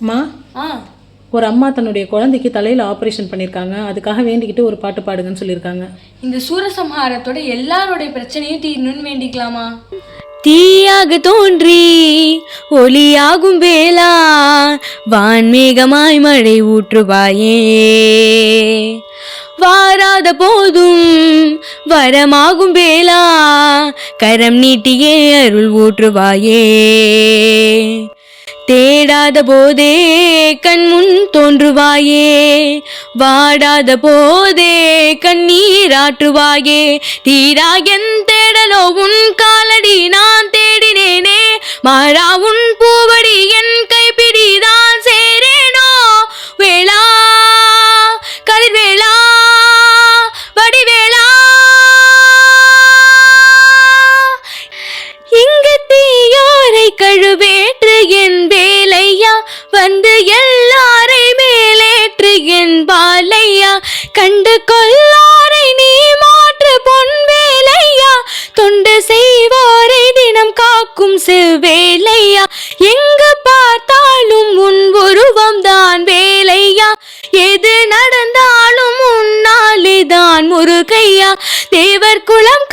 மா ஒரு அம்மா தன்னுடைய குழந்தைக்கு தலையில் ஆப்ரேஷன் பண்ணியிருக்காங்க. அதுக்காக வேண்டிக்கிட்டு ஒரு பாட்டு பாடுங்கன்னு சொல்லியிருக்காங்க. இந்த சூரசம்ஹாரத்தோட எல்லாரோடைய பிரச்சனையும் தீரணும்னு வேண்டிக்கலாமா? தீயாக தோன்றி ஒளியாகும் வேளா வான்மேகமாய் மழை ஊற்றுவாயே, வாராத போதும் வரமாகும் வேளா கரம் நீட்டியே அருள் ஊற்றுவாயே, தேடாத போதே கண்முன் தோன்றுவாயே, வாடாத போதே கண்ணீராற்றுவாயே, தீரா என் தேடலோ உன் காலடி நான் தேடினேனே, மாறா உன் பூவடி என் கைப்பிடிதான் சேரேனோ, வேளா கதிர்வேளா வடிவேளா, இங்கு தீயோரை கழுவேற்று என் வேலையா, வந்து எல்லாரை மேலேற்று என் பாலையா, கண்டு கொள்ளாரை நீ மாற்று பொன் வேலையா, தொண்டு செய்வோரை தினம் காக்கும் செவ்வேலையா, எங்கு பார்த்தாலும் உன் உருவம் தான் வேலையா, எது நடந்தாலும் உன்னாலேதான் முருகையா, தேவர் குலம்